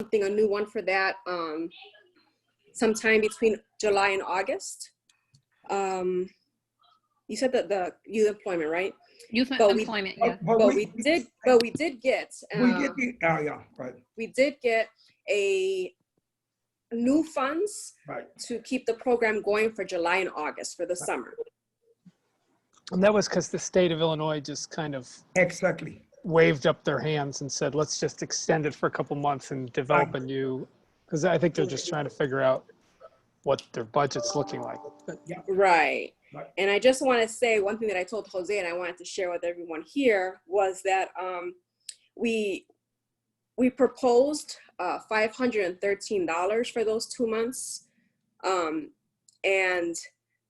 something, a new one for that, sometime between July and August. You said that the youth employment, right? Youth employment, yeah. But we did get right. we did get a new funds to keep the program going for July and August for the summer. And that was because the state of Illinois just kind of waved up their hands and said, let's just extend it for a couple months and develop a new, because I think they're just trying to figure out what their budget's looking like. Right. And I just want to say one thing that I told Jose and I wanted to share with everyone here was that we proposed $513 for those 2 months. And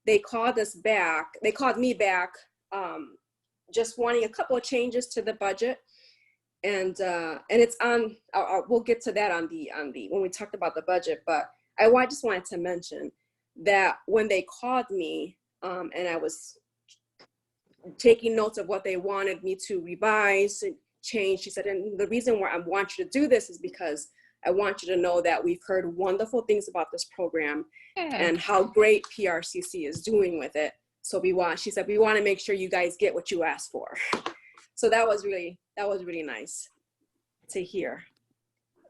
they called me back, just wanting a couple of changes to the budget. And it's on, we'll get to that on the, when we talked about the budget, but I just wanted to mention that when they called me, and I was taking notes of what they wanted me to revise and change, she said, and the reason why I want you to do this is because I want you to know that we've heard wonderful things about this program and how great PRCC is doing with it. So she said, we want to make sure you guys get what you asked for. So that was really nice to hear.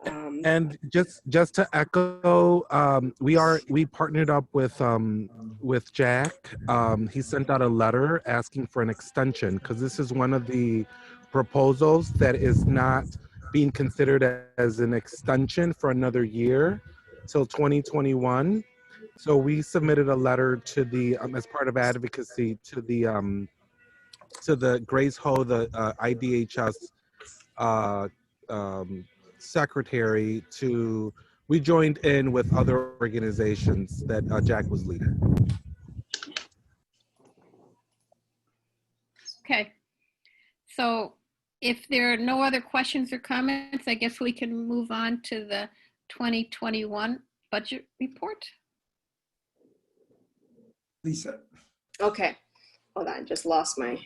And just to echo, we partnered up with Jack. He sent out a letter asking for an extension because this is one of the proposals that is not being considered as an extension for another year till 2021. So we submitted a letter to the as part of advocacy to the Grace Ho, the IDHS secretary. We joined in with other organizations that Jack was leading. Okay, so if there are no other questions or comments, I guess we can move on to the 2021 budget report. Lisa. Okay, hold on, just lost my.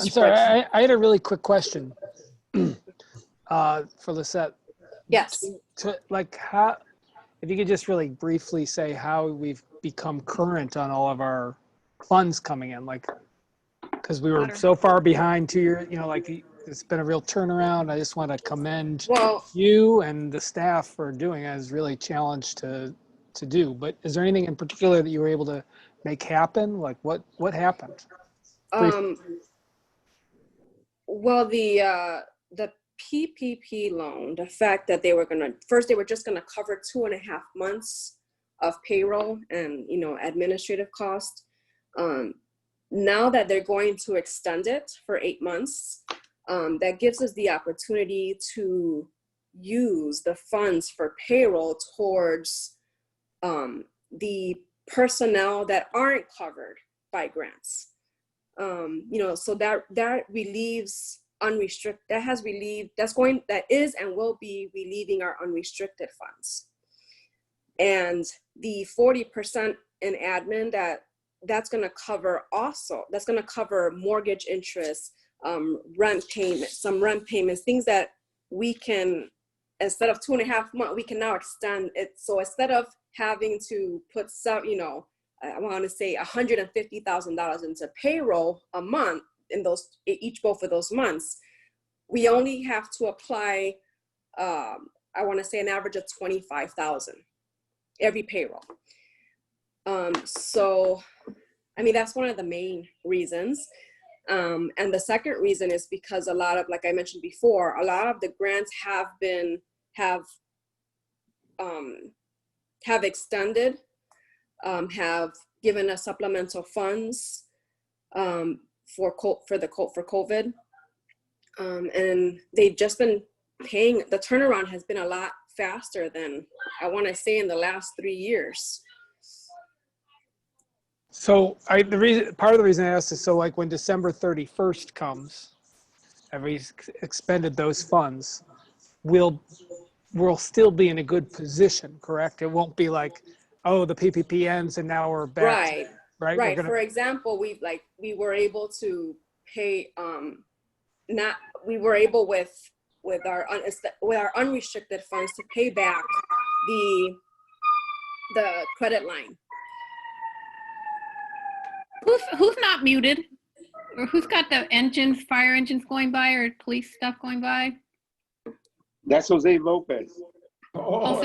I'm sorry, I had a really quick question for Lisette. Yes. How, if you could just really briefly say how we've become current on all of our funds coming in, because we were so far behind 2 years, it's been a real turnaround. I just want to commend you and the staff for doing it. It's really challenged to do. But is there anything in particular that you were able to make happen? Like what happened? Well, the PPP loan, the fact that they were just gonna cover 2.5 months of payroll and administrative cost. Now that they're going to extend it for 8 months, that gives us the opportunity to use the funds for payroll towards the personnel that aren't covered by grants. So that relieves that is and will be relieving our unrestricted funds. And the 40% in admin that's going to cover mortgage interest, rent payments, things that we can, instead of 2.5 months, we can now extend it. So instead of having to put I want to say $150,000 into payroll a month in both of those months, we only have to apply, I want to say an average of $25,000 every payroll. So, that's one of the main reasons. And the second reason is because a lot of, like I mentioned before, a lot of the grants have extended, have given us supplemental funds for COVID, and they've just been paying. The turnaround has been a lot faster than, I want to say, in the last 3 years. So part of the reason I asked is so when December 31st comes, and we expended those funds, we'll still be in a good position, correct? It won't be like, oh, the PPP ends and now we're back. Right. For example, we were able to pay. We were able with with our unrestricted funds to pay back the credit line. Who's not muted? Or who's got the engines, fire engines going by or police stuff going by? That's Jose Lopez. Oh,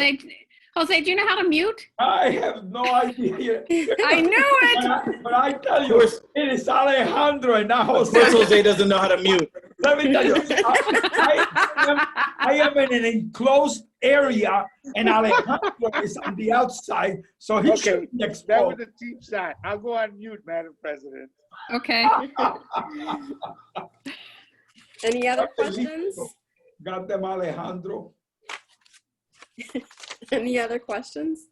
Jose, do you know how to mute? I have no idea. I knew it. But I tell you, it is Alejandro and not Of Jose. course, Jose doesn't know how to mute. Let me tell you, I am in an enclosed area and Alejandro is on the outside, so he Okay, should be that was exposed. a cheap shot. I'll go on mute, Madam President. Okay. Any other questions? Got them, Alejandro. Any other questions?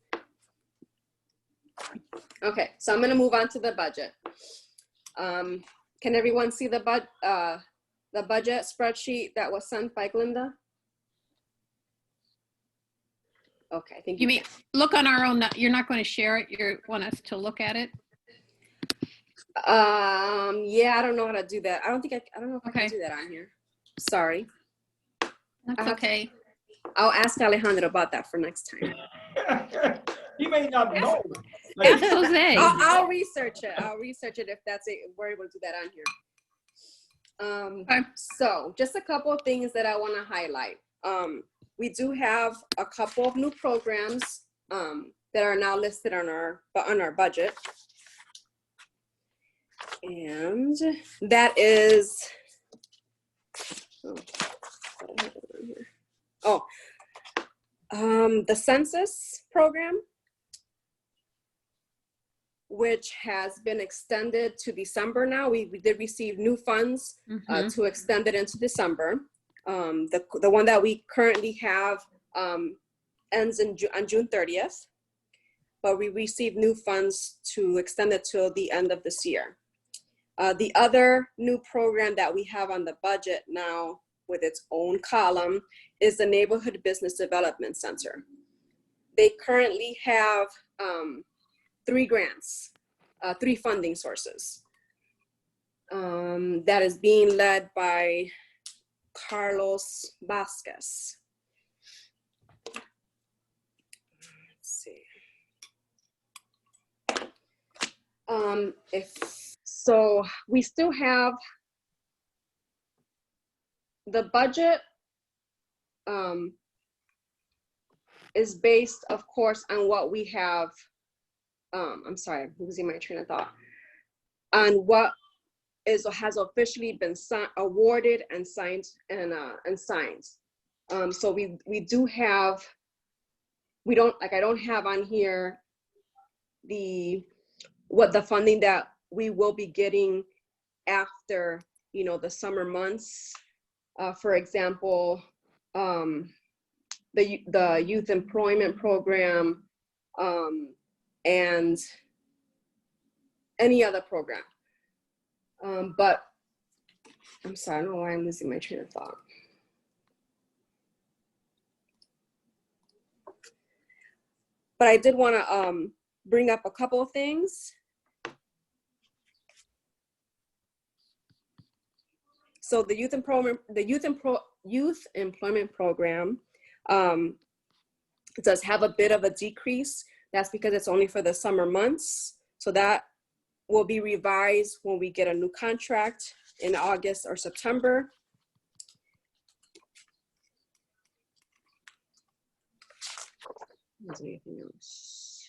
Okay, so I'm gonna move on to the budget. Can everyone see the budget spreadsheet that was sent by Glinda? Okay, I think You mean, look on our own, you're not going to share it, you want us to look at it? yeah, I don't know how to do that. I don't know if I Okay. can do that on here. Sorry. That's have- okay. I'll ask Alejandro about that for next time. He may not know. Ask Jose. I'll research it. I'll research it if we're able to do that on here. Okay. So just a couple of things that I want to highlight. We do have a couple of new programs that are now listed on our budget. And that is, the census program, which has been extended to December now. We did receive new funds to extend it into December. The one that we currently have ends on June 30th, but we received new funds to extend it till the end of this year. The other new program that we have on the budget now with its own column is the Neighborhood Business Development Center. They currently have 3 grants, 3 funding sources. That is being led by Carlos Vasquez. Let's see. So we still have the budget is based, of course, on what we have. I'm sorry, I'm losing my train of thought. On what has officially been awarded and signed and signed. So we do have. I don't have on here what the funding that we will be getting after, the summer months. For example, the youth employment program, and any other program. But I'm sorry, I don't know why I'm losing my train of thought. But I did want to bring up a couple of things. So the youth employment program does have a bit of a decrease. That's because it's only for the summer months. So that will be revised when we get a new contract in August or September. Is there anything else?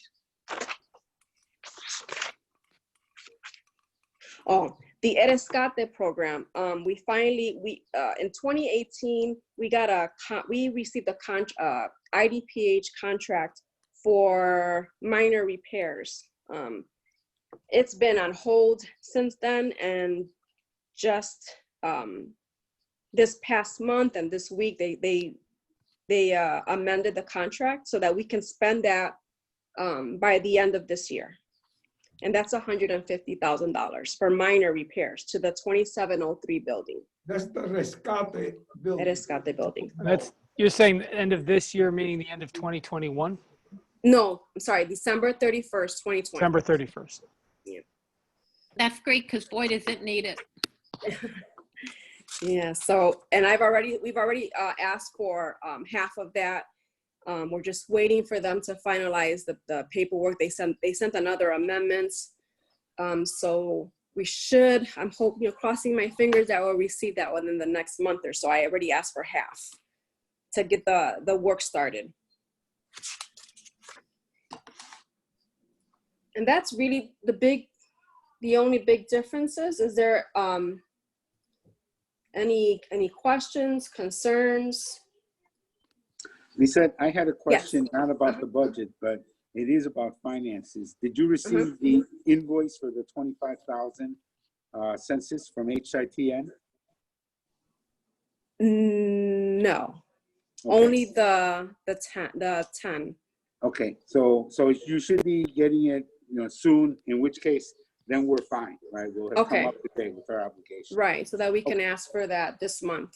Oh, the Erescate program. In 2018 we received a IDPH contract for minor repairs. It's been on hold since then, and just this past month and this week they amended the contract so that we can spend that by the end of this year. And that's $150,000 for minor repairs to the 2703 building. That's the Rescate building. Erescate building. You're saying the end of this year, meaning the end of 2021? No, I'm sorry, December 31st, 2020. December 31st. That's great, because boy, does it need it. Yeah, so, and we've already asked for half of that. We're just waiting for them to finalize the paperwork. They sent another amendments. So we should, I'm hoping, crossing my fingers that we'll receive that within the next month or so. I already asked for half to get the work started. And that's really the only big differences. Is there any questions, concerns? Lisa, I had a Yes. question, not about the budget, but it is about finances. Did you receive the invoice for the 25,000 census from HITN? No, Okay. only the 10. Okay, so you should be getting it, soon, in which case, then we're fine, right? We'll have Okay. come up to date with our obligation. Right, so that we can ask for that this month.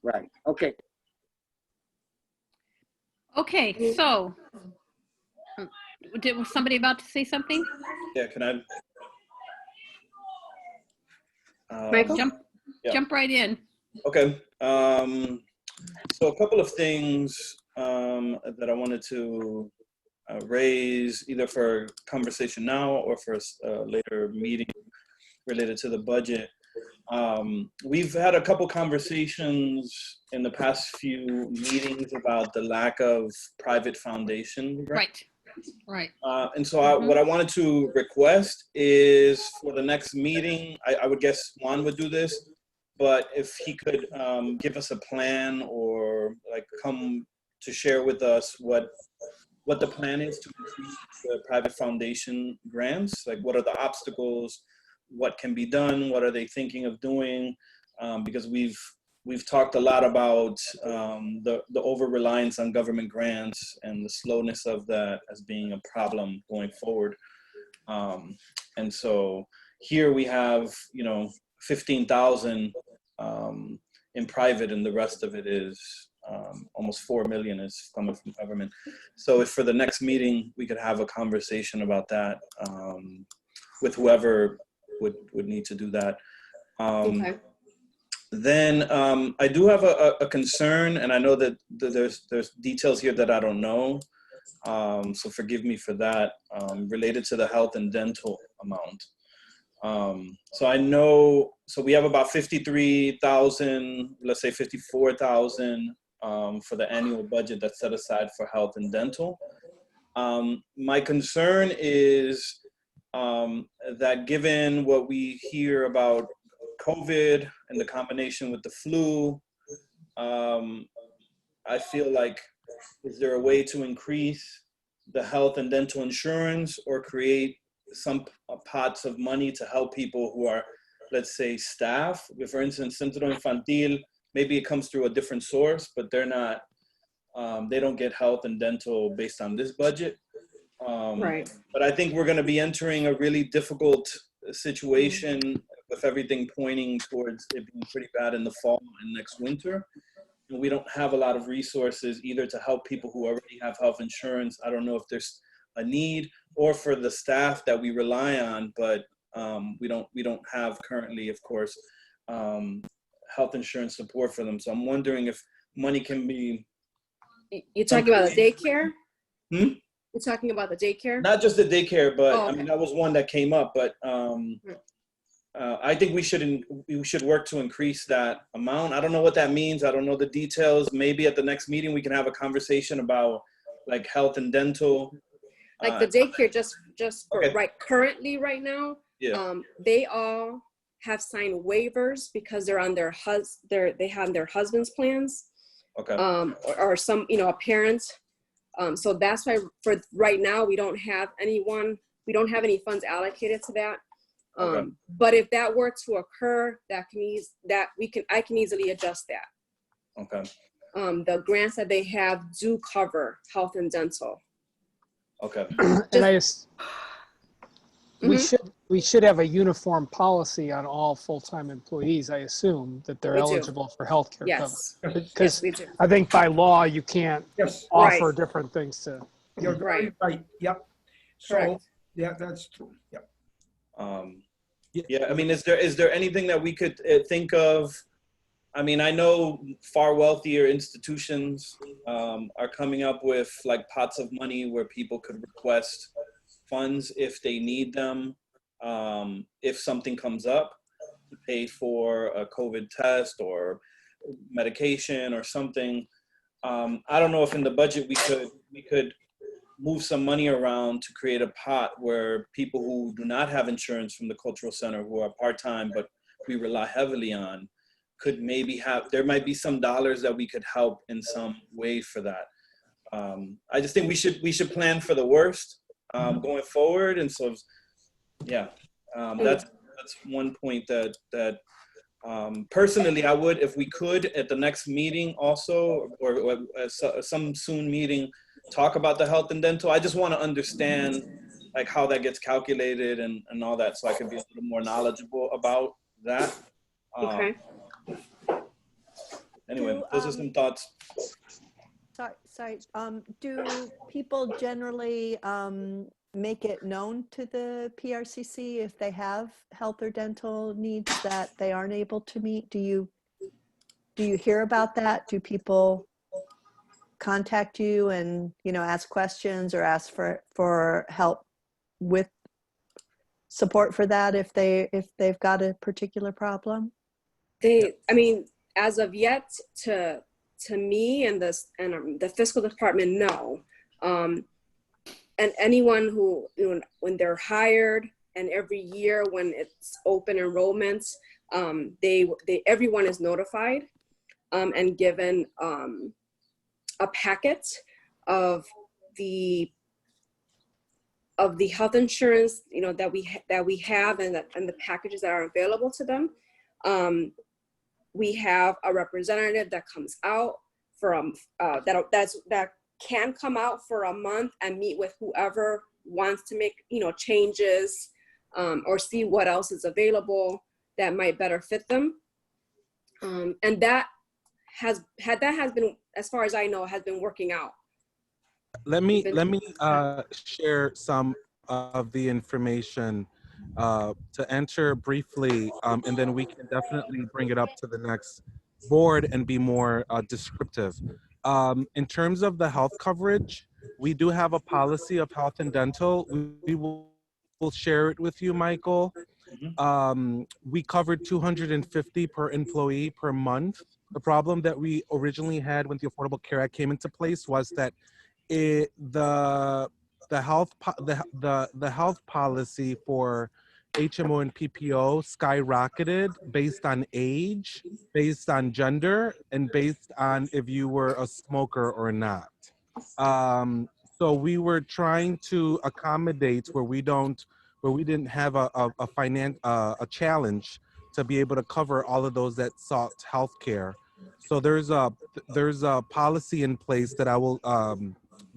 Right, okay. Okay, so, was somebody about to say something? Yeah, can I? Michael? Jump right in. Okay. So a couple of things that I wanted to raise, either for conversation now or for a later meeting related to the budget. We've had a couple conversations in the past few meetings about the lack of private foundation. Right. And so what I wanted to request is for the next meeting, I would guess Juan would do this, but if he could give us a plan or like come to share with us what the plan is to increase the private foundation grants, like what are the obstacles, what can be done, what are they thinking of doing, because we've talked a lot about the over-reliance on government grants and the slowness of that as being a problem going forward. And so here we have, 15,000 in private, and the rest of it is almost 4 million is coming from government. So if for the next meeting, we could have a conversation about that with whoever would need to do that. Okay. Then I do have a concern, and I know that there's details here that I don't know. So forgive me for that, related to the health and dental amount. So I know, so we have about 53,000, let's say 54,000 for the annual budget that's set aside for health and dental. My concern is that given what we hear about COVID and the combination with the flu, I feel like, is there a way to increase the health and dental insurance or create some pots of money to help people who are, let's say, staff? For instance, Centro Infantil, maybe it comes through a different source, but they're not, they don't get health and dental based on this budget. Right. But I think we're going to be entering a really difficult situation with everything pointing towards it being pretty bad in the fall and next winter. And we don't have a lot of resources either to help people who already have health insurance. I don't know if there's a need, or for the staff that we rely on, but we don't have currently, of course, health insurance support for them. So I'm wondering if money can be. You're talking about the daycare? Hmm? You're talking about the daycare? Not just the daycare, but Oh, okay. I mean, that was one that came up, but I think we should work to increase that amount. I don't know what that means. I don't know the details. Maybe at the next meeting, we can have a conversation about like health and dental. Like the daycare, just for Okay. currently right now, Yeah. they all have signed waivers because they're on they have their husband's plans, Okay. or some, a parent. So that's why for right now, we don't have any funds allocated to that. Okay. But if that were to occur, I can easily adjust that. Okay. The grants that they have do cover health and dental. Okay. And we should have a uniform policy on all full-time employees, I assume, that they're We do. eligible for healthcare Yes. coverage. Yes, Because we do. I think by law, you can't Yes, offer Right. different things to. you're very right. Yep. So, Correct. yeah, that's true. Yep. Yeah. I mean, is there anything that we could think of I mean, I know far wealthier institutions are coming up with like pots of money where people could request funds if they need them, if something comes up to pay for a COVID test or medication or something. I don't know if in the budget we could move some money around to create a pot where people who do not have insurance from the cultural center, who are part-time but we rely heavily on, could maybe have, there might be some dollars that we could help in some way for that. I just think we should plan for the worst going forward, and so yeah, that's one point that personally I would, if we could at the next meeting also, or some soon meeting, talk about the health and dental. I just want to understand like how that gets calculated and all that, so I can be a little more knowledgeable about that. Okay. Anyway, those are some thoughts. Sorry. Do people generally make it known to the PRCC if they have health or dental needs that they aren't able to meet? Do you hear about that? Do people contact you and, you know, ask questions or ask for help with support for that if they've got a particular problem? I mean, as of yet, to me and the fiscal department, no. And anyone who, you know, when they're hired and every year when it's open enrollments, everyone is notified and given a packet of the health insurance, you know, that we have and the packages that are available to them. We have a representative that comes out that can come out for a month and meet with whoever wants to make, you know, changes or see what else is available that might better fit them. And that has been, as far as I know, has been working out. Let me share some of the information to enter briefly, and then we can definitely bring it up to the next board and be more descriptive. In terms of the health coverage, we do have a policy of health and dental. We will share it with you, Michael. We covered 250 per employee per month. The problem that we originally had when the Affordable Care Act came into place was that the health policy for HMO and PPO skyrocketed based on age, based on gender, and based on if you were a smoker or not. So we were trying to accommodate where we didn't have a challenge to be able to cover all of those that sought health care. So there's a policy in place that I will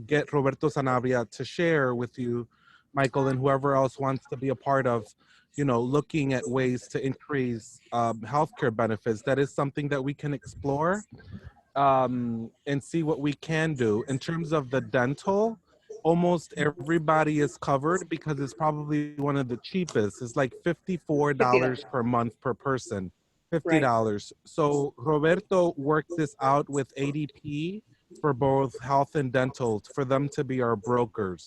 get Roberto Sanabria to share with you, Michael, and whoever else wants to be a part of, you know, looking at ways to increase healthcare benefits. That is something that we can explore and see what we can do. In terms of the dental, almost everybody is covered because it's probably one of the cheapest. It's like $54 per month per person, $50. Right. So Roberto worked this out with ADP for both health and dental for them to be our brokers.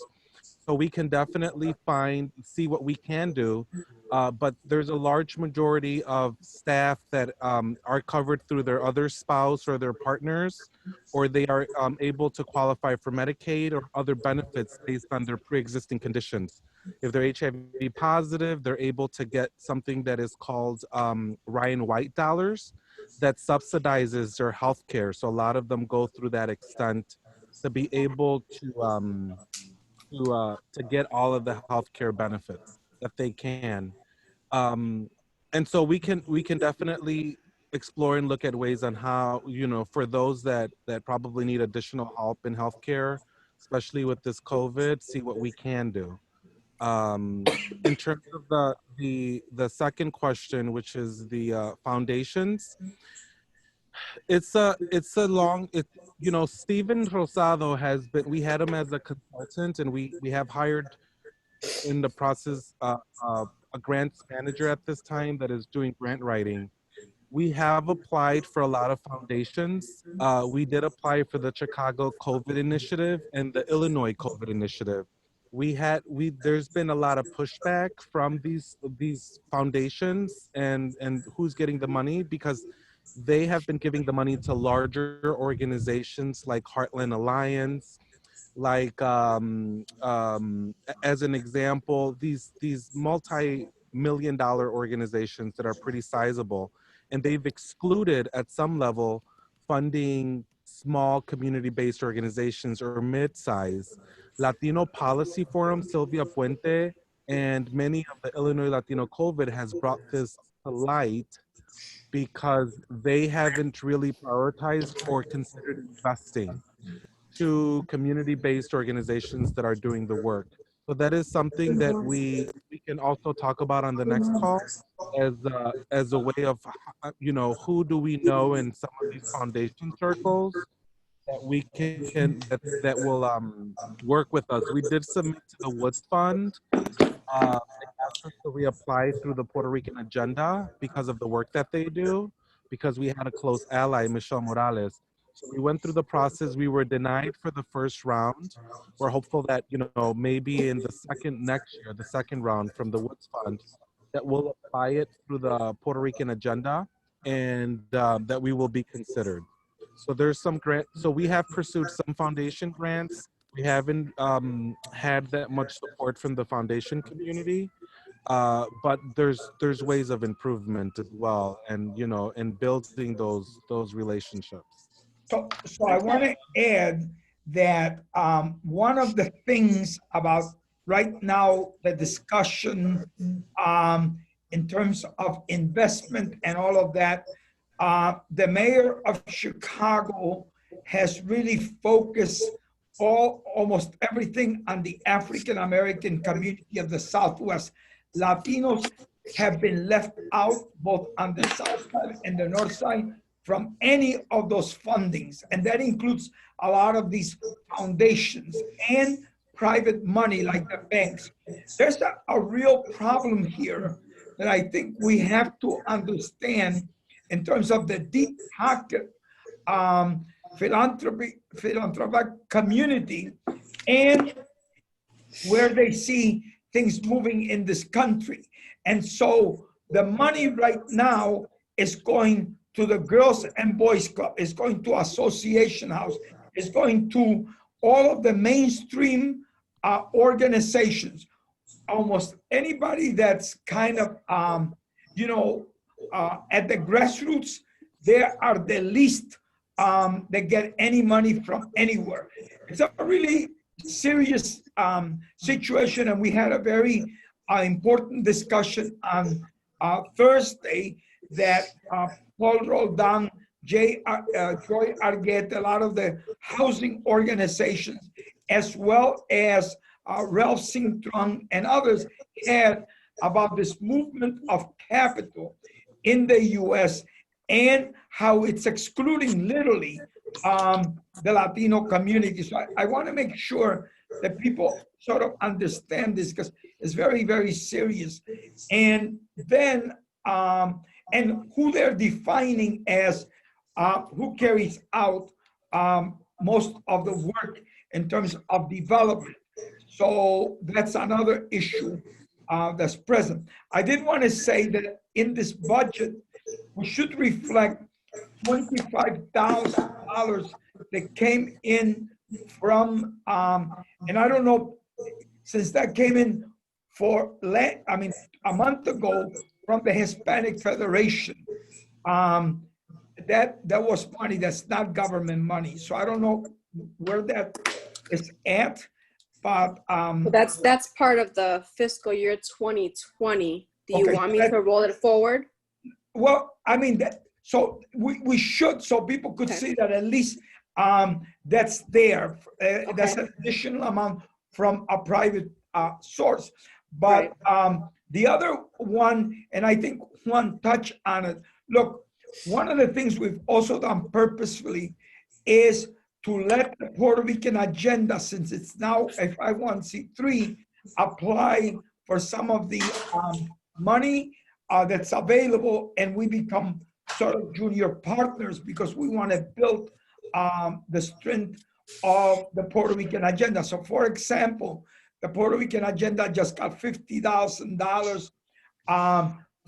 So we can definitely see what we can do, but there's a large majority of staff that are covered through their other spouse or their partners, or they are able to qualify for Medicaid or other benefits based on their pre-existing conditions. If they're HIV positive, they're able to get something that is called Ryan White dollars that subsidizes their health care. So a lot of them go through that extent to be able to get all of the healthcare benefits that they can. And so we can definitely explore and look at ways on how, you know, for those that probably need additional help in healthcare, especially with this COVID, see what we can do. In terms of the second question, which is the foundations, it's a long, you know, Steven Rosado we had him as a consultant, and we have hired in the process a grants manager at this time that is doing grant writing. We have applied for a lot of foundations. We did apply for the Chicago COVID initiative and the Illinois COVID initiative. There's been a lot of pushback from these foundations and who's getting the money, because they have been giving the money to larger organizations like Heartland Alliance, like as an example, these multi-million-dollar organizations that are pretty sizable, and they've excluded at some level funding small community-based organizations or mid-size. Latino Policy Forum, Sylvia Puente, and many of the Illinois Latino COVID has brought this to light because they haven't really prioritized or considered investing to community-based organizations that are doing the work. So that is something that we can also talk about on the next call as a way of, who do we know in some of these foundation circles that we can that will work with us. We did submit to the Woods Fund. They asked us to reapply through the Puerto Rican agenda because of the work that they do, because we had a close ally, Michelle Morales. So we went through the process. We were denied for the first round. We're hopeful that, maybe in next year, the second round from the Woods Fund, that we'll apply it through the Puerto Rican agenda, and that we will be considered. So there's some grant. So we have pursued some foundation grants. We haven't had that much support from the foundation community, but there's ways of improvement as well, and and building those relationships. So I want to add that one of the things about right now the discussion in terms of investment and all of that, the mayor of Chicago has really focused almost everything on the African American community of the Southwest. Latinos have been left out both on the south side and the north side from any of those fundings. And that includes a lot of these foundations and private money like the banks. There's a real problem here that I think we have to understand in terms of the deep pocket philanthropic community and where they see things moving in this country. And so the money right now is going to the Girls and Boys Club, is going to Association House, is going to all of the mainstream organizations. Almost anybody that's kind of, at the grassroots, they are the least that get any money from anywhere. It's a really serious situation, and we had a very important discussion on Thursday that Paul Roldan, Joy Arguet, a lot of the housing organizations, as well as Ralph Singtron and others had about this movement of capital in the U.S. and how it's excluding literally the Latino community. So I want to make sure that people sort of understand this because it's very, very serious. And then, and who they're defining as who carries out most of the work in terms of development. So that's another issue that's present. I did want to say that in this budget, we should reflect $25,000 that came in from, and I don't know, since that came in a month ago from the Hispanic Federation. That was money that's not government money. So I don't know where that is at, but that's part of the fiscal year 2020. Do you want me to roll it forward? Well, I mean, so we should, so people could see that at least that's there. That's an additional amount from a private source. But the other one, and I think Juan touched on it, look, one of the things we've also done purposefully is to let the Puerto Rican agenda, since it's now a 501c3, apply for some of the money that's available, and we become sort of junior partners because we want to build the strength of the Puerto Rican agenda. So for example, the Puerto Rican agenda just got $50,000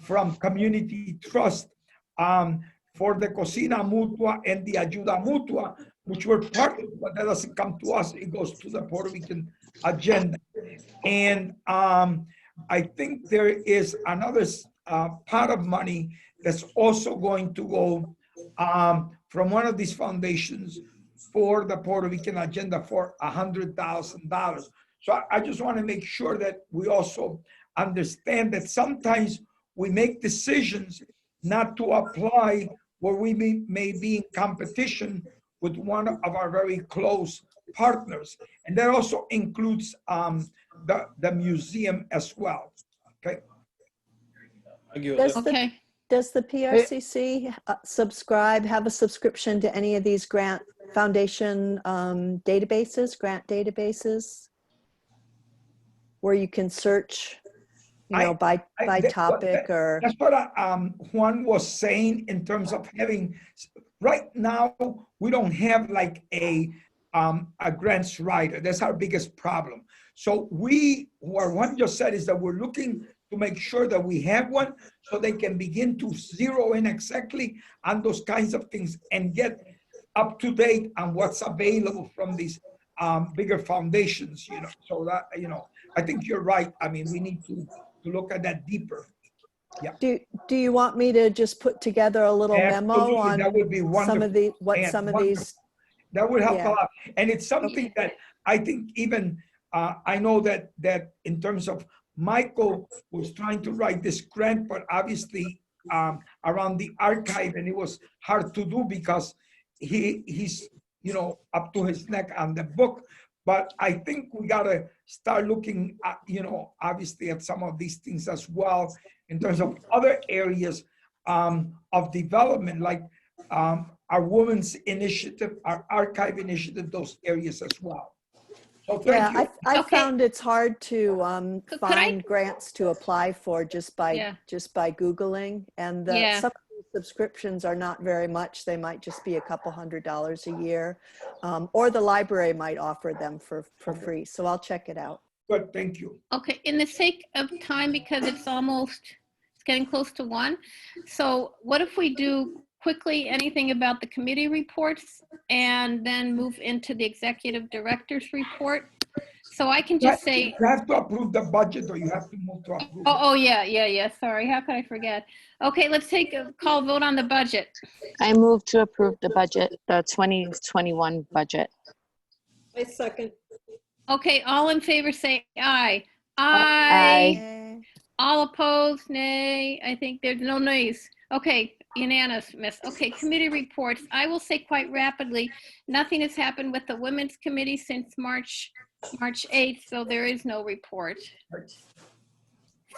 from Community Trust for the Cocina Mutua and the Ayuda Mutua, which were partners, but that doesn't come to us. It goes to the Puerto Rican agenda. And I think there is another pot of money that's also going to go from one of these foundations for the Puerto Rican agenda for $100,000. So I just want to make sure that we also understand that sometimes we make decisions not to apply where we may be in competition with one of our very close partners. And that also includes the museum as well. Okay. Okay. Does the PRCC have a subscription to any of these grant foundation databases, grant databases, where you can search, by topic or? That's what Juan was saying in terms of having. Right now, we don't have like a grants writer. That's our biggest problem. So what Juan just said is that we're looking to make sure that we have one so they can begin to zero in exactly on those kinds of things and get up to date on what's available from these bigger foundations, so that, I think you're right. I mean, we need to look at that deeper. Yeah. Do you want me to just put together a little memo on that would be some of the these? That would help a lot. And it's something that I think even I know that in terms of Michael was trying to write this grant, but obviously around the archive, and it was hard to do because he's up to his neck on the book. But I think we gotta start looking at, obviously at some of these things as well in terms of other areas of development, like our women's initiative, our archive initiative, those areas as well. So thank you. I found it's hard to find grants to apply for just by Googling, and some of the subscriptions are not very much. They might just be a couple $100 a year, or the library might offer them for free. So I'll check it out. Good, thank you. Okay, in the sake of time, because it's getting close to 1. So what if we do quickly anything about the committee reports and then move into the executive director's report? So I can just say. You have to approve the budget, or you have to move to approve. Oh, yeah. Sorry, how could I forget? Okay, let's take a call vote on the budget. I move to approve the budget, the 2021 budget. I second. Okay, all in favor say aye. Aye. All opposed, nay. I think there's no nays. Okay, unanimous. Okay, committee reports. I will say quite rapidly, nothing has happened with the Women's Committee since March 8th, so there is no report.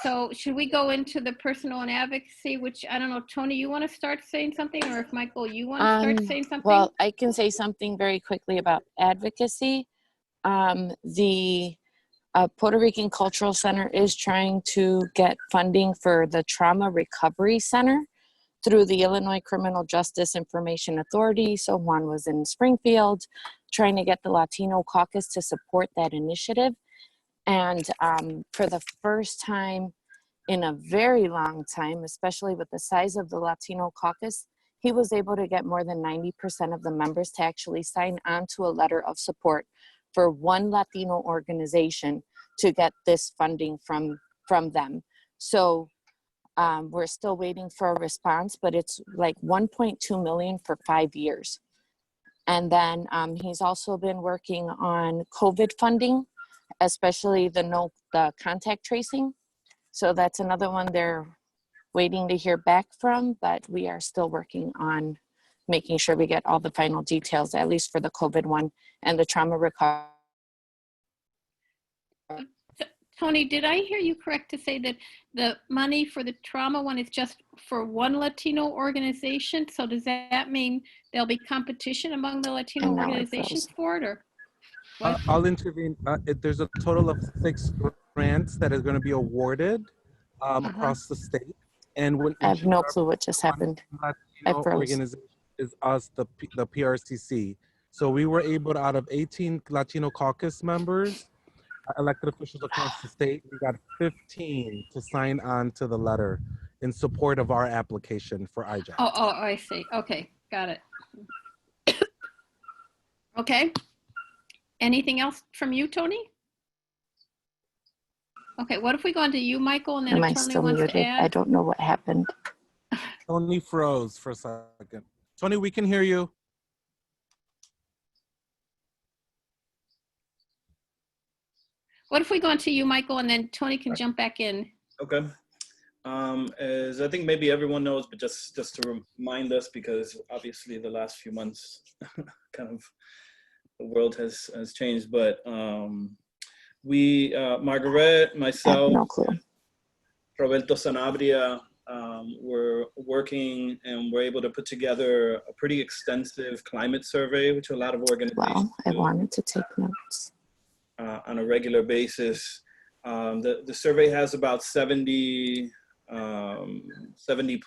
So should we go into the personal and advocacy, which I don't know, Tony, you want to start saying something, or if Michael, you want to start saying something? Well, I can say something very quickly about advocacy. The Puerto Rican Cultural Center is trying to get funding for the Trauma Recovery Center through the Illinois Criminal Justice Information Authority. So Juan was in Springfield trying to get the Latino Caucus to support that initiative. And for the first time in a very long time, especially with the size of the Latino Caucus, he was able to get more than 90% of the members to actually sign on to a letter of support for one Latino organization to get this funding from them. So we're still waiting for a response, but it's like 1.2 million for 5 years. And then he's also been working on COVID funding, especially the contact tracing. So that's another one they're waiting to hear back from, but we are still working on making sure we get all the final details, at least for the COVID one and the trauma recovery. Tony, did I hear you correct to say that the money for the trauma one is just for one Latino organization? So does that mean there'll be competition among the Latino organizations for it, or? I'll intervene. There's a total of 6 grants that is going to be awarded across the state. And when I have no clue what just happened. froze. organization is us, the PRCC. So we were able to, out of 18 Latino caucus members, elected officials across the state, we got 15 to sign on to the letter in support of our application for IJAC. Oh, I see. Okay, got it. Okay. Anything else from you, Tony? Okay, what if we go on to you, Michael, and then Am I if Tony still wants to muted? I add? don't know what happened. Tony froze for a second. Tony, we can hear you. What if we go on to you, Michael, and then Tony can jump back in? Okay. As I think maybe everyone knows, but just to remind us, because obviously the last few months, kind of the world has changed. But we, Margaret, myself, No clue. Roberto Sanabria, were working and were able to put together a pretty extensive climate survey, which a lot of organizations Well, I do. wanted to take notes. On a regular basis. The survey has about 70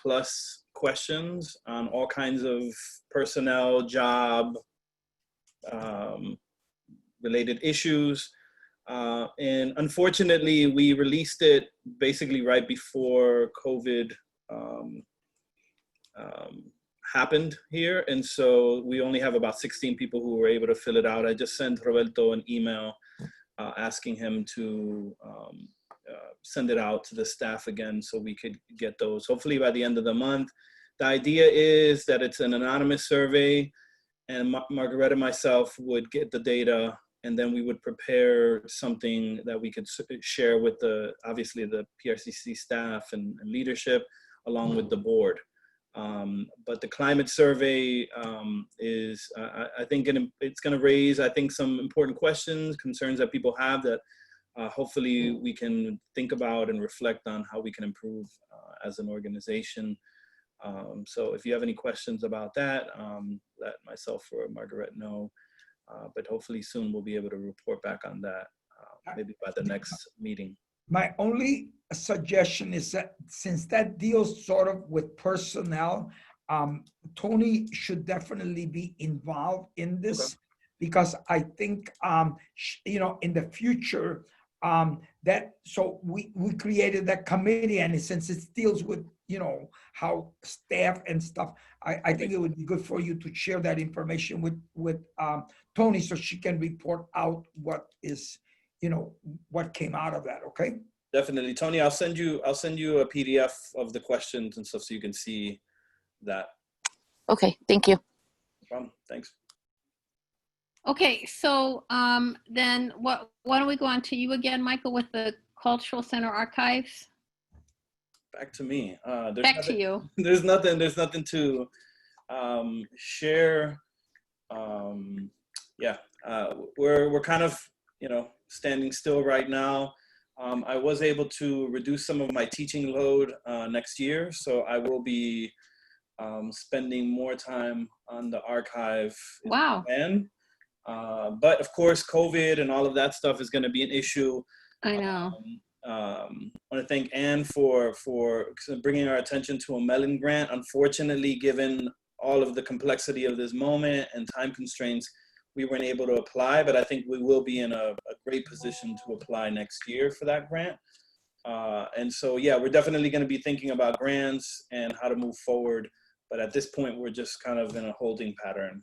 plus questions on all kinds of personnel, job, related issues. And unfortunately, we released it basically right before COVID happened here. And so we only have about 16 people who were able to fill it out. I just sent Roberto an email asking him to send it out to the staff again so we could get those hopefully by the end of the month. The idea is that it's an anonymous survey, and Margaret and myself would get the data, and then we would prepare something that we could share with obviously the PRCC staff and leadership along with the board. But the climate survey is, I think it's going to raise, I think, some important questions, concerns that people have that hopefully we can think about and reflect on how we can improve as an organization. So if you have any questions about that, let myself or Margaret know. But hopefully soon we'll be able to report back on that, maybe by the next meeting. My only suggestion is that since that deals sort of with personnel, Tony should definitely be involved in this. Okay. Because I think, in the future, so we created that committee, and since it deals with, how staff and stuff, I think it would be good for you to share that information with Tony so she can report out what is, what came out of that, okay? Definitely. Tony, I'll send you a PDF of the questions and stuff so you can see that. Okay, thank you. No problem. Thanks. Okay, so then why don't we go on to you again, Michael, with the Cultural Center Archives? Back to me. Back to you. There's nothing to share. We're kind of, standing still right now. I was able to reduce some of my teaching load next year, so I will be spending more time on the archive. Wow. But of course, COVID and all of that stuff is going to be an issue. I know. I want to thank Anne for bringing our attention to a Mellon grant. Unfortunately, given all of the complexity of this moment and time constraints, we weren't able to apply, but I think we will be in a great position to apply next year for that grant. And so, yeah, we're definitely going to be thinking about grants and how to move forward. But at this point, we're just kind of in a holding pattern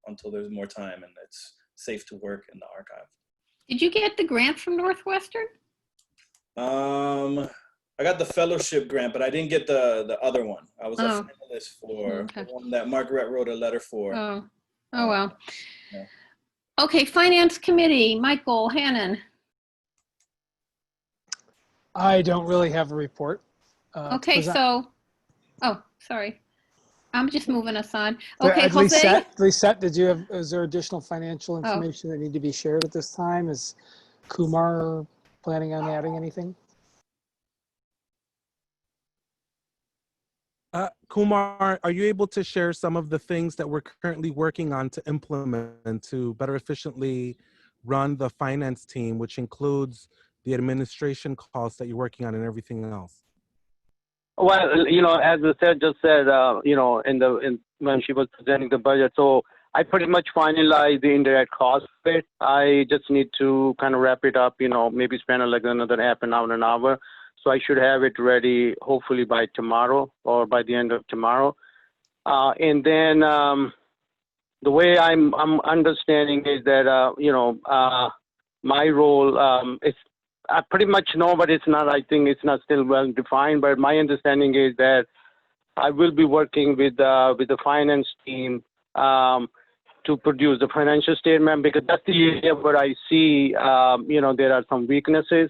until there's more time and it's safe to work in the archive. Did you get the grant from Northwestern? I got the fellowship grant, but I didn't get the other one. I was a finalist for the one that Margaret wrote a letter for. Oh well. Yeah. Okay, Finance Committee, Michael Hannon. I don't really have a report. Okay, so, sorry. I'm just moving us on. Okay, Jose. Lisette, is there additional financial information that need to be shared at this time? Is Kumar planning on adding anything? Kumar, are you able to share some of the things that we're currently working on to implement to better efficiently run the finance team, which includes the administration costs that you're working on and everything else? Well, as the said just said, when she was presenting the budget, so I pretty much finalized the indirect cost of it. I just need to kind of wrap it up, maybe spend like another half an hour. So I should have it ready hopefully by tomorrow or by the end of tomorrow. And then the way I'm understanding is that, my role is, I pretty much know, but it's not, I think it's not still well defined, but my understanding is that I will be working with the finance team to produce the financial statement, because that's the area where I see, there are some weaknesses.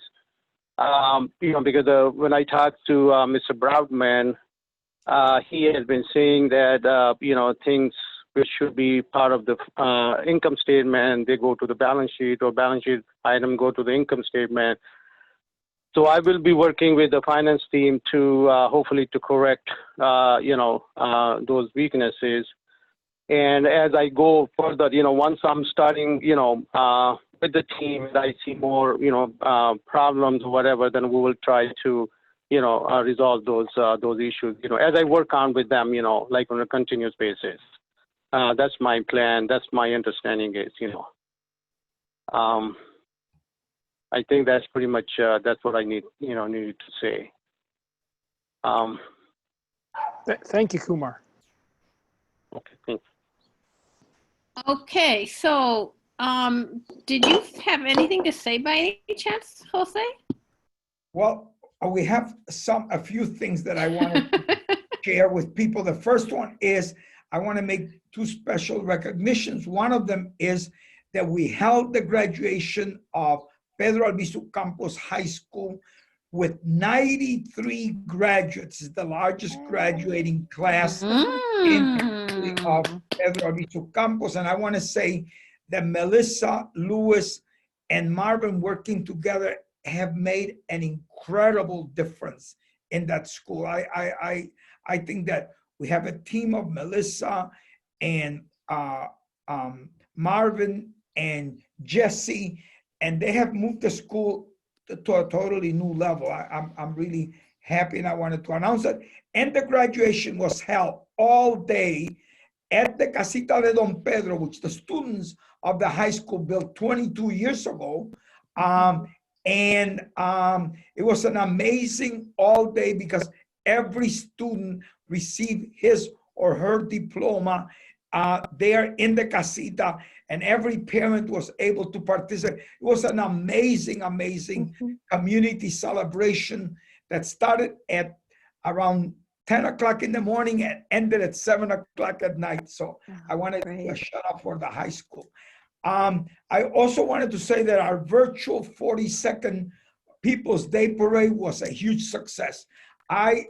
Because when I talked to Mr. Broadman, he has been saying that, things which should be part of the income statement, they go to the balance sheet, or balance sheet item go to the income statement. So I will be working with the finance team to hopefully to correct, those weaknesses. And as I go further, once I'm starting, with the team, and I see more, problems or whatever, then we will try to, resolve those issues, as I work on with them, like on a continuous basis. That's my plan. That's my understanding is, I think that's pretty much, that's what I needed to say. Thank you, Kumar. Okay, thanks. Okay, so did you have anything to say by any chance, Jose? Well, we have a few things that I want to share with people. The first one is I want to make two special recognitions. One of them is that we held the graduation of Pedro Albizu Campos High School with 93 graduates. It's the largest graduating class in the history of Pedro Albizu Campos. And I want to say that Melissa, Lewis, and Marvin working together have made an incredible difference in that school. I think that we have a team of Melissa and Marvin and Jesse, and they have moved the school to a totally new level. I'm really happy, and I wanted to announce that. And the graduation was held all day at the Casita de Don Pedro, which the students of the high school built 22 years ago. And it was an amazing all day because every student received his or her diploma there in the casita, and every parent was able to participate. It was an amazing, amazing community celebration that started at around 10 o'clock in the morning and ended at 7 o'clock at night. So I wanted to shout out for the high school. I also wanted to say that our virtual 42nd People's Day Parade was a huge success. I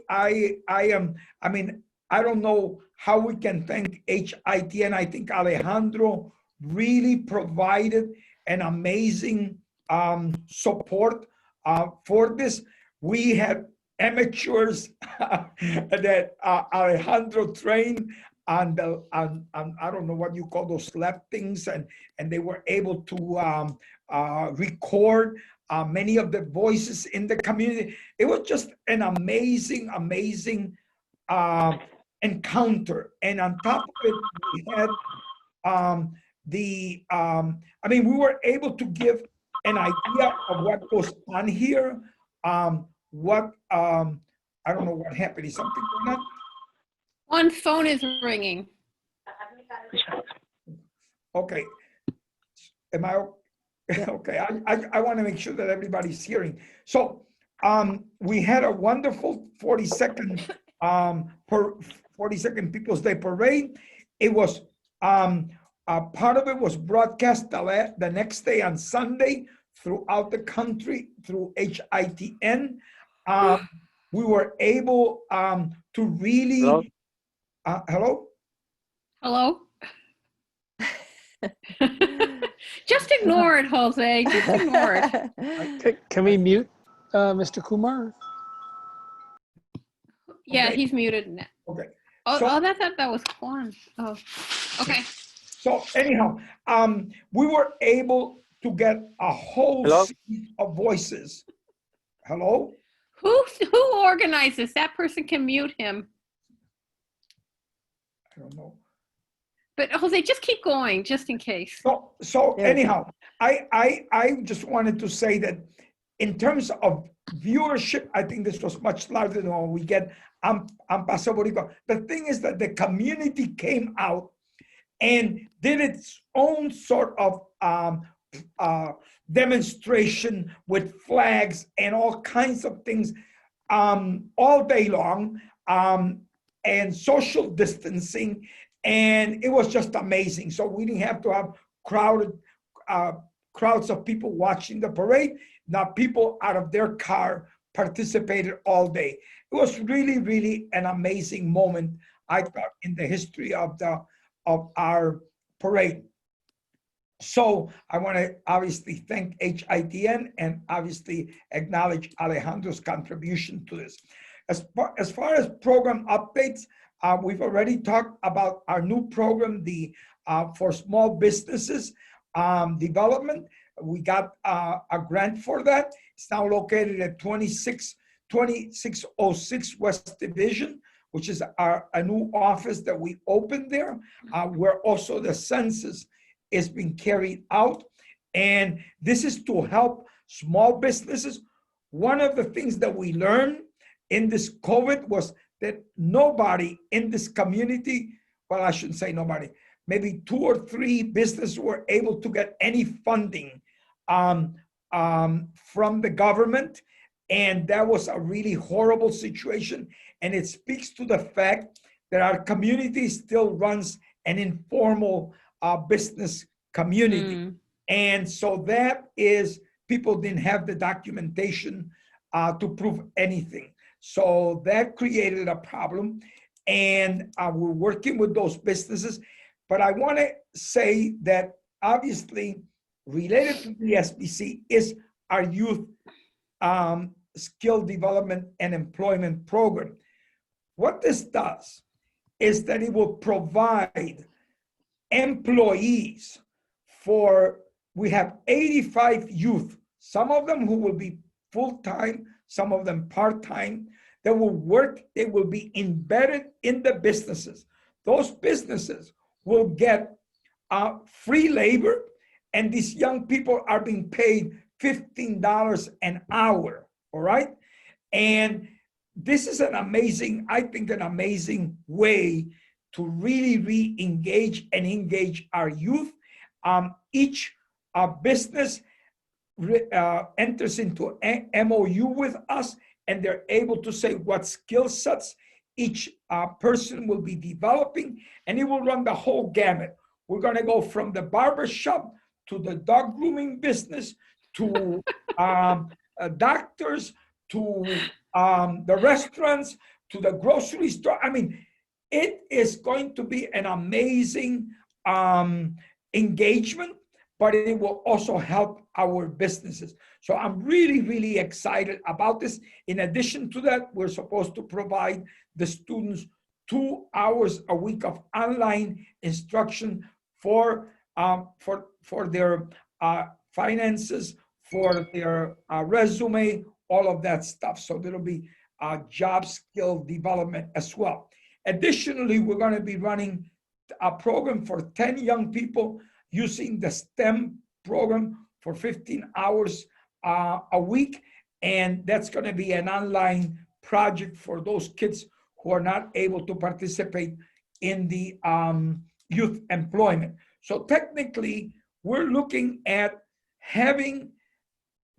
don't know how we can thank HIT, and I think Alejandro really provided an amazing support for this. We had amateurs that Alejandro trained and I don't know what you call those lap things, and they were able to record many of the voices in the community. It was just an amazing, amazing encounter. And on top of it, we had we were able to give an idea of what goes on here. I don't know what happened. Is something going on? One phone is ringing. Okay. Am I okay? I want to make sure that everybody's hearing. So we had a wonderful 42nd People's Day Parade. It was part of it was broadcast the next day on Sunday throughout the country through HITN. We were able to really. Hello? Hello? Just ignore it, Jose. Just ignore it. Can we mute Mr. Kumar? Yeah, Okay. he's muted now. Okay. Oh, So- I thought that was Juan. Oh, okay. So anyhow, we were able to get a whole series of voices. Hello? Who organized this? That person can mute him. I don't know. But Jose, just keep going, just in case. So There you anyhow, I just wanted to say that in terms of viewership, I think this was much larger than what we get on Paso Boricua. The thing is that the community came out and did its own sort of demonstration with flags and all kinds of things all day long, and social distancing. And it was just amazing. So we didn't have to have crowds of people watching the parade. Now people out of their car participated all day. It was really, really an amazing moment, I thought, in the history of our parade. So I want to obviously thank HITN and obviously acknowledge Alejandro's contribution to this. As far as program updates, we've already talked about our new program, the for small businesses development. We got a grant for that. It's now located at 2606 West Division, which is a new office that we opened there, where also the census is being carried out. And this is to help small businesses. One of the things that we learned in this COVID was that nobody in this community, well, I shouldn't say nobody, maybe 2 or 3 businesses were able to get any funding from the government. And that was a really horrible situation. And it speaks to the fact that our community still runs an informal business community. And so that is, people didn't have the documentation to prove anything. So that created a problem. And we're working with those businesses. But I want to say that obviously related to the SBC is our youth skill development and employment program. What this does is that it will provide employees for, we have 85 youth, some of them who will be full-time, some of them part-time, that will work, they will be embedded in the businesses. Those businesses will get free labor, and these young people are being paid $15 an hour, all right? And this is an amazing, I think an amazing way to really re-engage and engage our youth. Each business enters into an MOU with us, and they're able to say what skill sets each person will be developing, and it will run the whole gamut. We're gonna go from the barber shop to the dog grooming business, to doctors, to the restaurants, to the grocery store. I mean, it is going to be an amazing engagement, but it will also help our businesses. So I'm really, really excited about this. In addition to that, we're supposed to provide the students 2 hours a week of online instruction for their finances, for their resume, all of that stuff. So there'll be job skill development as well. Additionally, we're going to be running a program for 10 young people using the STEM program for 15 hours a week. And that's going to be an online project for those kids who are not able to participate in the youth employment. So technically, we're looking at having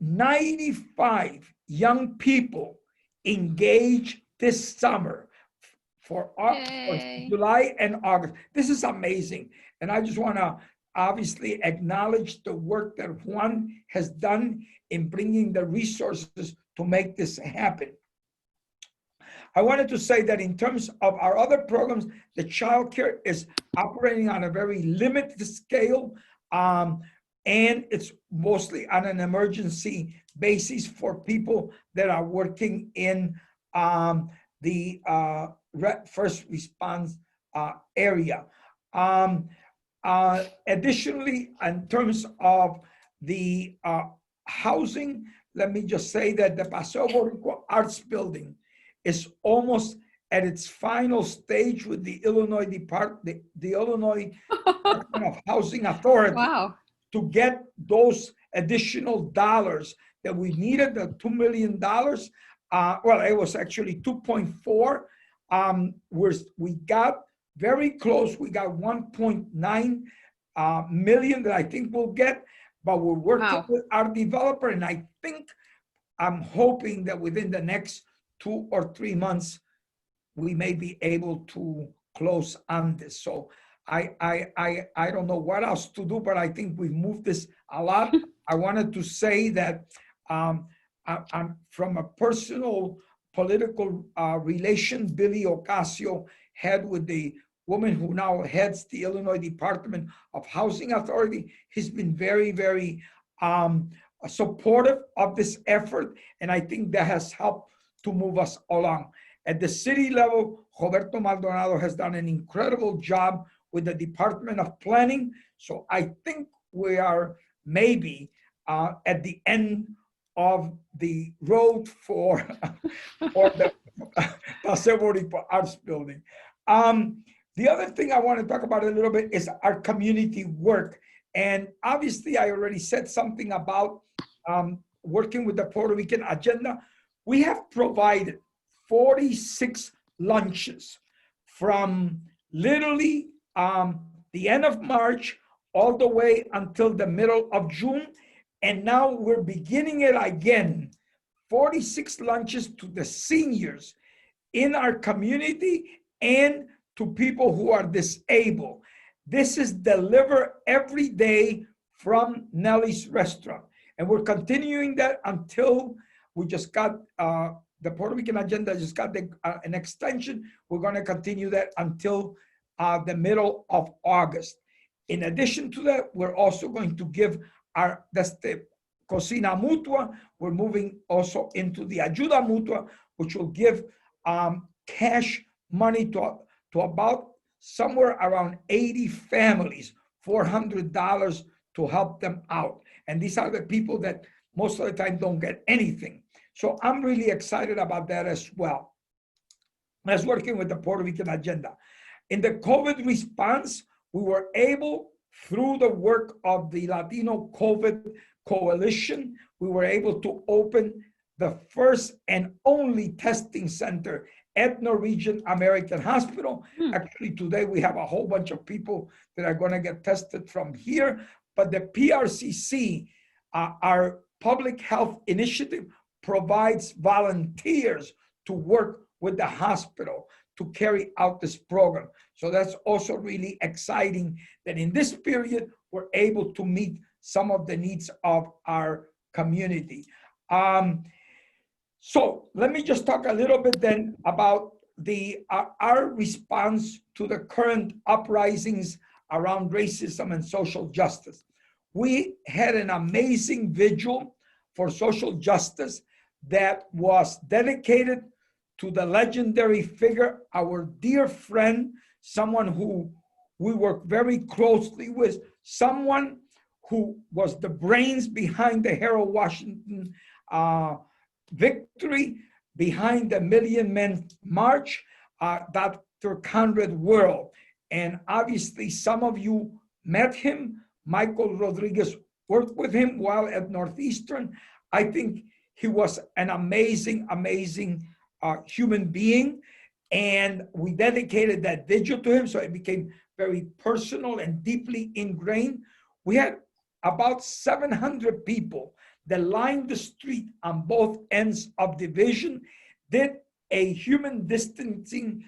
95 young people engaged this summer for July and August. This is amazing. And I just want to obviously acknowledge the work that Juan has done in bringing the resources to make this happen. I wanted to say that in terms of our other programs, the childcare is operating on a very limited scale, and it's mostly on an emergency basis for people that are working in the first response area. Additionally, in terms of the housing, let me just say that the Paseo Boricua Arts Building is almost at its final stage with the Illinois Illinois Department of Housing Authority Wow. to get those additional dollars that we needed, the $2 million. Well, it was actually 2.4. We got very close. We got 1.9 million that I think we'll get, but we're working Wow. with our developer, and I think I'm hoping that within the next 2 or 3 months, we may be able to close on this. So I don't know what else to do, but I think we've moved this a lot. I wanted to say that I'm from a personal political relation Billy Ocasio had with the woman who now heads the Illinois Department of Housing Authority. He's been very, very supportive of this effort, and I think that has helped to move us along. At the city level, Roberto Maldonado has done an incredible job with the Department of Planning. So I think we are maybe at the end of the road for the Paseo Boricua Arts Building. The other thing I want to talk about a little bit is our community work. And obviously, I already said something about working with the Puerto Rican agenda. We have provided 46 lunches from literally the end of March all the way until the middle of June. And now we're beginning it again, 46 lunches to the seniors in our community and to people who are disabled. This is delivered every day from Nelly's Restaurant. And we're continuing that until we just got, the Puerto Rican agenda just got an extension. We're going to continue that until the middle of August. In addition to that, we're also going to give that's the Cocina Mutua. We're moving also into the Ayuda Mutua, which will give cash money to about somewhere around 80 families, $400 to help them out. And these are the people that most of the time don't get anything. So I'm really excited about that as well. That's working with the Puerto Rican agenda. In the COVID response, we were able, through the work of the Latino COVID Coalition, we were able to open the first and only testing center at Norwegian American Hospital. Actually, today we have a whole bunch of people that are going to get tested from here. But the PRCC, our public health initiative, provides volunteers to work with the hospital to carry out this program. So that's also really exciting that in this period, we're able to meet some of the needs of our community. So let me just talk a little bit then about our response to the current uprisings around racism and social justice. We had an amazing vigil for social justice that was dedicated to the legendary figure, our dear friend, someone who we work very closely with, someone who was the brains behind the Harold Washington victory, behind the Million Men March, Dr. Conrad Worrell. And obviously some of you met him. Michael Rodriguez worked with him while at Northeastern. I think he was an amazing, amazing human being. And we dedicated that vigil to him, so it became very personal and deeply ingrained. We had about 700 people that lined the street on both ends of Division, did a human distancing,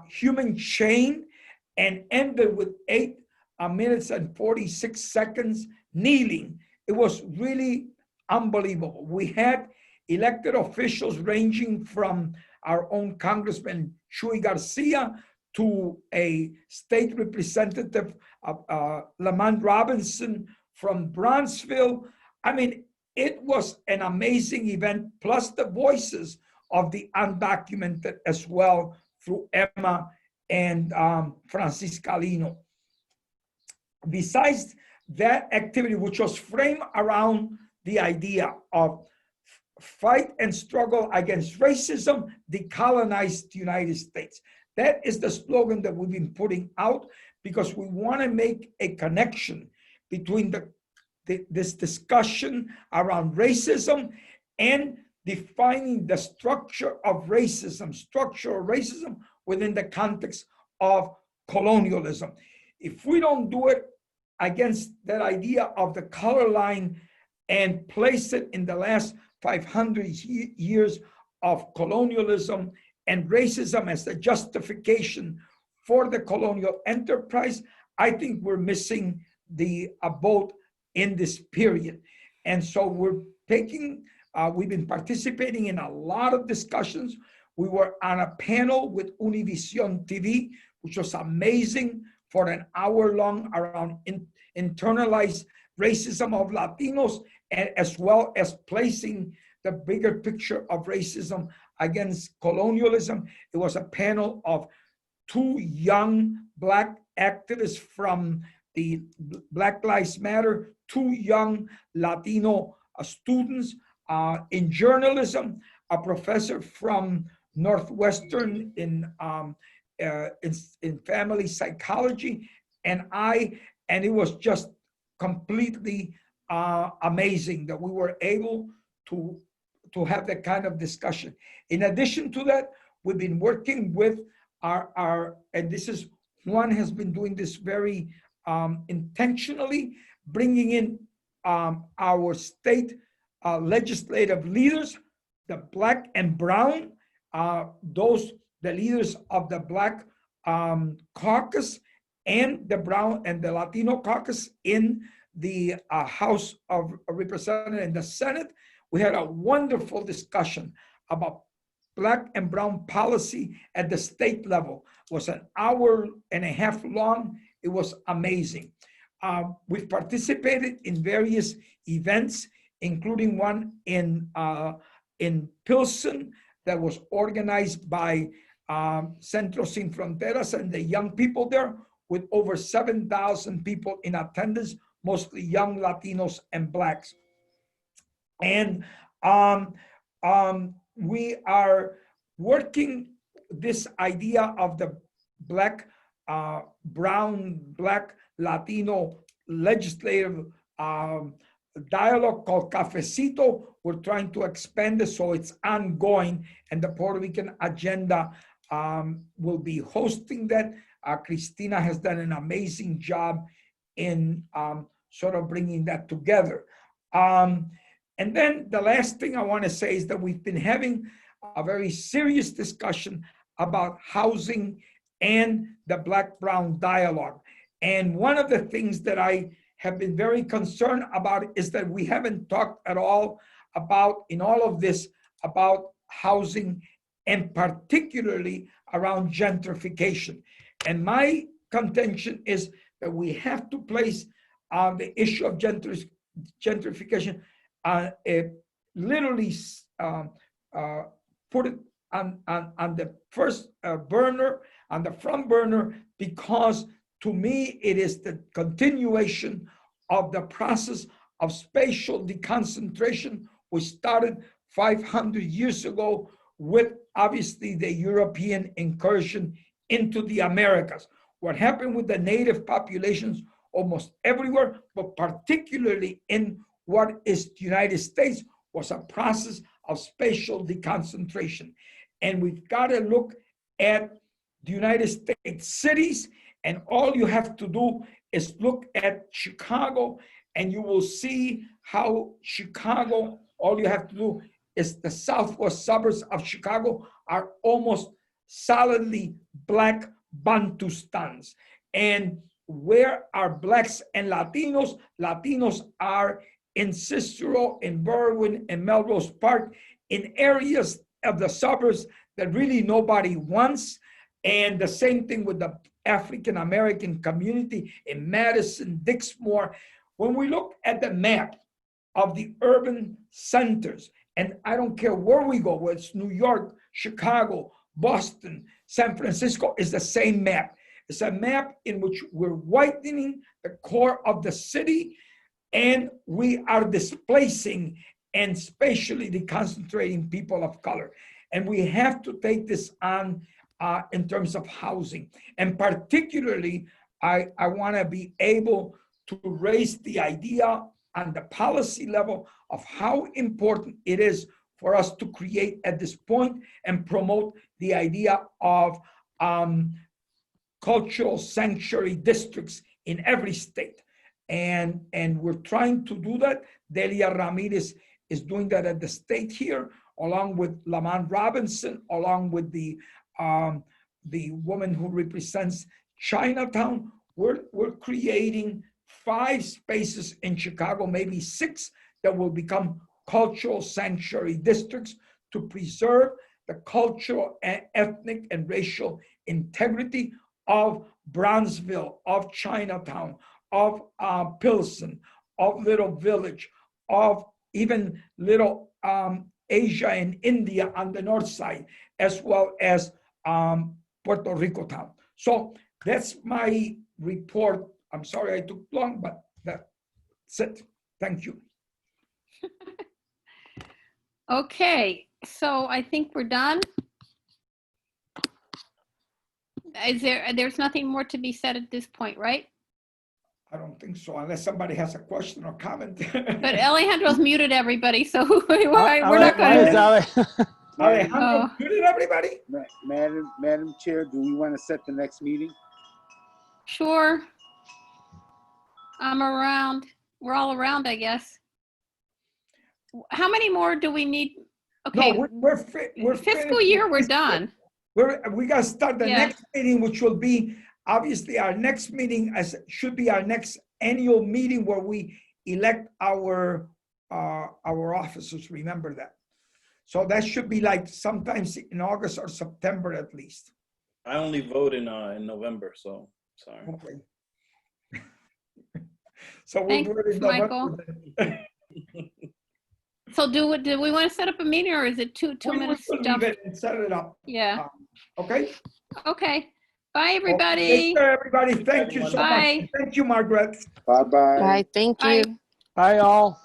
human chain, and ended with 8 minutes and 46 seconds kneeling. It was really unbelievable. We had elected officials ranging from our own Congressman Chuy Garcia to a state representative, Lamont Robinson from Bronxville. I mean, it was an amazing event, plus the voices of the undocumented as well through Emma and Francisca Lino. Besides that activity, which was framed around the idea of fight and struggle against racism, decolonize the United States. That is the slogan that we've been putting out because we want to make a connection between this discussion around racism and defining the structural racism within the context of colonialism. If we don't do it against that idea of the color line and place it in the last 500 years of colonialism and racism as the justification for the colonial enterprise, I think we're missing the boat in this period. And so we've been participating in a lot of discussions. We were on a panel with Univision TV, which was amazing, for an hour long around internalized racism of Latinos, and as well as placing the bigger picture of racism against colonialism. It was a panel of 2 young Black activists from the Black Lives Matter, 2 young Latino students in journalism, a professor from Northwestern in family psychology, and it was just completely amazing that we were able to have that kind of discussion. In addition to that, we've been working with and this is, Juan has been doing this very intentionally, bringing in our state legislative leaders, the Black and Brown, the leaders of the Black caucus and the Brown and the Latino caucus in the House of Representatives and the Senate. We had a wonderful discussion about Black and Brown policy at the state level. It was an hour and a half long. It was amazing. We've participated in various events, including one in Pilsen that was organized by Centro Sin Fronteras and the young people there, with over 7,000 people in attendance, mostly young Latinos and Blacks. And we are working this idea of the Black, Brown, Black, Latino legislative dialogue called Cafecito. We're trying to expand it so it's ongoing, and the Puerto Rican Agenda will be hosting that. Cristina has done an amazing job in sort of bringing that together. And then the last thing I want to say is that we've been having a very serious discussion about housing and the Black-Brown dialogue. And one of the things that I have been very concerned about is that we haven't talked at all about, in all of this, about housing, and particularly around gentrification. And my contention is that we have to place the issue of gentrification, literally put it on the first burner, on the front burner, because to me, it is the continuation of the process of spatial deconcentration, which started 500 years ago with obviously the European incursion into the Americas. What happened with the native populations almost everywhere, but particularly in what is the United States, was a process of spatial deconcentration. And we've got to look at the United States cities, and all you have to do is look at Chicago, and you will see how Chicago, all you have to do is the southwest suburbs of Chicago are almost solidly Black Bantustans. And where are Blacks and Latinos? Latinos are in Cicero, in Berwyn, in Melrose Park, in areas of the suburbs that really nobody wants. And the same thing with the African-American community in Madison, Dixmoor. When we look at the map of the urban centers, and I don't care where we go, whether it's New York, Chicago, Boston, San Francisco, is the same map. It's a map in which we're whitening the core of the city, and we are displacing and spatially deconcentrating people of color. And we have to take this on in terms of housing. And particularly, I want to be able to raise the idea on the policy level of how important it is for us to create at this point and promote the idea of cultural sanctuary districts in every state. And we're trying to do that. Delia Ramirez is doing that at the state here, along with Lamont Robinson, along with the woman who represents Chinatown. We're creating 5 spaces in Chicago, maybe 6, that will become cultural sanctuary districts to preserve the cultural, ethnic, and racial integrity of Bronzeville, of Chinatown, of Pilsen, of Little Village, of even Little Asia and India on the north side, as well as Puerto Rico town. So that's my report. I'm sorry I took long, but that's it. Thank you. Okay, so I think we're done. There's nothing more to be said at this point, right? I don't think so, unless somebody has a question or comment. But Alejandro's muted everybody, so we're not Why is going to. Alejandro muted everybody? Madam Chair, do we want to set the next meeting? Sure. I'm around. We're all around, I guess. How many more do we need? Okay. No, we're fiscal year, we're done. We got to start the Yeah. next meeting, which will be obviously our next meeting should be our next annual meeting where we elect our officers. Remember that. So that should be like sometimes in August or September at least. I only vote in November, so sorry. Okay. So we'll do it in Michael. November. So do we want to set up a meeting, or is it two minutes We'll stuff? leave it and set it up. Yeah. Okay. Okay. Bye, everybody. Take care, everybody. Thank you so Bye. much. Thank you, Margaret. Bye-bye. Bye, thank Bye. you. Bye, all.